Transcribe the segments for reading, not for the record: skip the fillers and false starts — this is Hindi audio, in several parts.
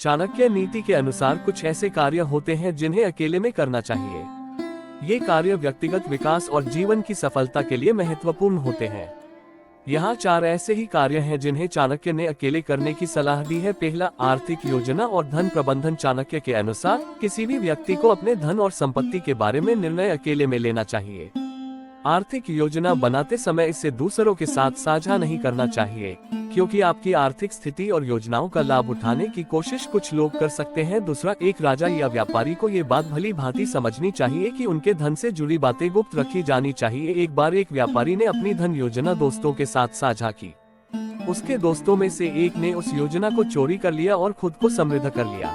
चाणक्य नीति के अनुसार कुछ ऐसे कार्य होते हैं जिन्हें अकेले में करना चाहिए। ये कार्य व्यक्तिगत विकास और जीवन की सफलता के लिए महत्वपूर्ण होते हैं। यहाँ 4 ऐसे ही कार्य हैं जिन्हें चाणक्य ने अकेले करने की सलाह दी है। पहला, आर्थिक योजना और धन प्रबंधन। चाणक्य के अनुसार किसी भी व्यक्ति को अपने धन और संपत्ति के बारे में निर्णय अकेले में लेना चाहिए। आर्थिक योजना बनाते समय इसे दूसरों के साथ साझा नहीं करना चाहिए, क्योंकि आपकी आर्थिक स्थिति और योजनाओं का लाभ उठाने की कोशिश कुछ लोग कर सकते हैं। दूसरा, एक राजा या व्यापारी को ये बात भली भांति समझनी चाहिए कि उनके धन से जुड़ी बातें गुप्त रखी जानी चाहिए। एक बार एक व्यापारी ने अपनी धन योजना दोस्तों के साथ साझा की। उसके दोस्तों में से एक ने उस योजना को चोरी कर लिया और खुद को समृद्ध कर लिया।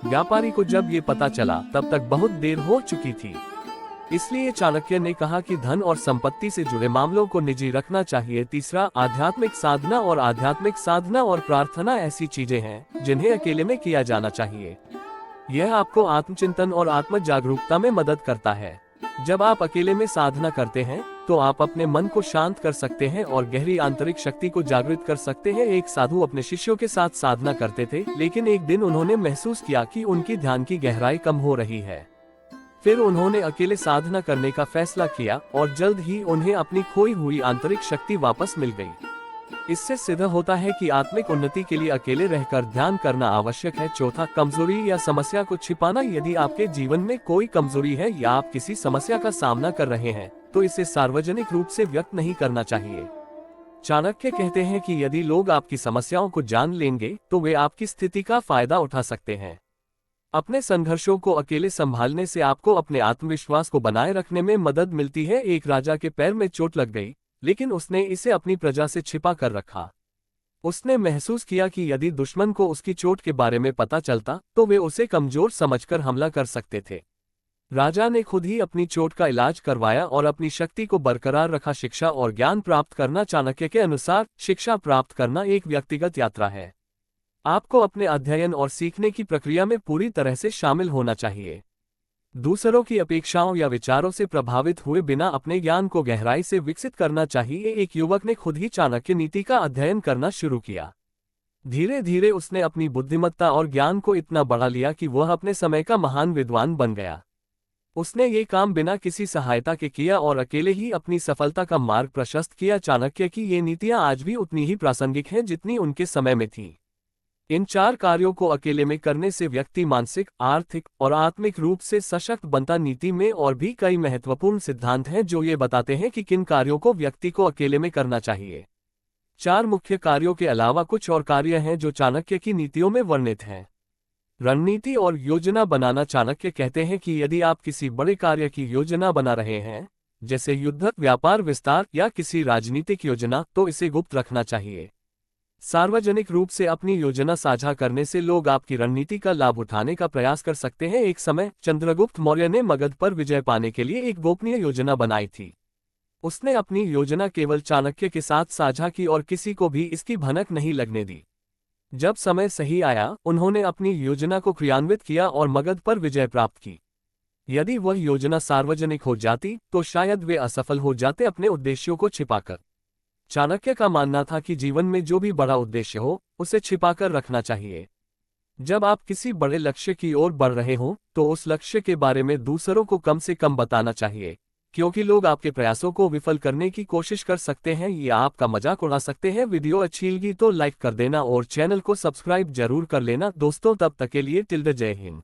व्यापारी को जब ये पता चला तब तक बहुत देर हो चुकी थी। इसलिए चाणक्य ने कहा कि धन और संपत्ति से जुड़े मामलों को निजी रखना चाहिए। तीसरा, आध्यात्मिक साधना। और आध्यात्मिक साधना और प्रार्थना ऐसी चीजें हैं जिन्हें अकेले में किया जाना चाहिए। यह आपको आत्मचिंतन और आत्म जागरूकता में मदद करता है। जब आप अकेले में साधना करते हैं तो आप अपने मन को शांत कर सकते हैं और गहरी आंतरिक शक्ति को जागृत कर सकते हैं। एक साधु अपने शिष्यों के साथ साधना करते थे, लेकिन एक दिन उन्होंने महसूस किया कि उनकी ध्यान की गहराई कम हो रही है। फिर उन्होंने अकेले साधना करने का फैसला किया और जल्द ही उन्हें अपनी खोई हुई आंतरिक शक्ति वापस मिल गई। इससे सिद्ध होता है कि आत्मिक उन्नति के लिए अकेले रहकर ध्यान करना आवश्यक है। चौथा, कमजोरी या समस्या को छिपाना। यदि आपके जीवन में कोई कमजोरी है या आप किसी समस्या का सामना कर रहे हैं तो इसे सार्वजनिक रूप से व्यक्त नहीं करना चाहिए। चाणक्य कहते हैं कि यदि लोग आपकी समस्याओं को जान लेंगे तो वे आपकी स्थिति का फायदा उठा सकते हैं। अपने संघर्षों को अकेले संभालने से आपको अपने आत्मविश्वास को बनाए रखने में मदद मिलती है। एक राजा के पैर में चोट लग गई, लेकिन उसने इसे अपनी प्रजा से छिपा कर रखा। उसने महसूस किया कि यदि दुश्मन को उसकी चोट के बारे में पता चलता तो वे उसे कमजोर समझकर हमला कर सकते थे। राजा ने खुद ही अपनी चोट का इलाज करवाया और अपनी शक्ति को बरकरार रखा। शिक्षा और ज्ञान प्राप्त करना। चाणक्य के अनुसार शिक्षा प्राप्त करना एक व्यक्तिगत यात्रा है। आपको अपने अध्ययन और सीखने की प्रक्रिया में पूरी तरह से शामिल होना चाहिए। दूसरों की अपेक्षाओं या विचारों से प्रभावित हुए बिना अपने ज्ञान को गहराई से विकसित करना चाहिए। एक युवक ने खुद ही चाणक्य नीति का अध्ययन करना शुरू किया। धीरे धीरे उसने अपनी बुद्धिमत्ता और ज्ञान को इतना बढ़ा लिया कि वह अपने समय का महान विद्वान बन गया। उसने ये काम बिना किसी सहायता के किया और अकेले ही अपनी सफलता का मार्ग प्रशस्त किया। चाणक्य की ये नीतियां आज भी उतनी ही प्रासंगिक हैं जितनी उनके समय में थीं। इन 4 कार्यों को अकेले में करने से व्यक्ति मानसिक, आर्थिक और आत्मिक रूप से सशक्त बनता। नीति में और भी कई महत्वपूर्ण सिद्धांत हैं जो ये बताते हैं कि किन कार्यों को व्यक्ति को अकेले में करना चाहिए। 4 मुख्य कार्यों के अलावा कुछ और कार्य हैं जो चाणक्य की नीतियों में वर्णित हैं। रणनीति और योजना बनाना। चाणक्य कहते हैं कि यदि आप किसी बड़े कार्य की योजना बना रहे हैं, जैसे युद्ध, व्यापार विस्तार या किसी राजनीतिक योजना, तो इसे गुप्त रखना चाहिए। सार्वजनिक रूप से अपनी योजना साझा करने से लोग आपकी रणनीति का लाभ उठाने का प्रयास कर सकते हैं। एक समय चंद्रगुप्त मौर्य ने मगध पर विजय पाने के लिए एक गोपनीय योजना बनाई थी। उसने अपनी योजना केवल चाणक्य के साथ साझा की और किसी को भी इसकी भनक नहीं लगने दी। जब समय सही आया, उन्होंने अपनी योजना को क्रियान्वित किया और मगध पर विजय प्राप्त की। यदि वह योजना सार्वजनिक हो जाती तो शायद वे असफल हो जाते अपने उद्देश्यों को छिपाकर। चाणक्य का मानना था कि जीवन में जो भी बड़ा उद्देश्य हो उसे छिपाकर रखना चाहिए। जब आप किसी बड़े लक्ष्य की ओर बढ़ रहे हों तो उस लक्ष्य के बारे में दूसरों को कम से कम बताना चाहिए, क्योंकि लोग आपके प्रयासों को विफल करने की कोशिश कर सकते हैं या आपका मजाक उड़ा सकते हैं। वीडियो अच्छी लगी तो लाइक कर देना और चैनल को सब्सक्राइब जरूर कर लेना दोस्तों। तब तक के लिए जय हिंद।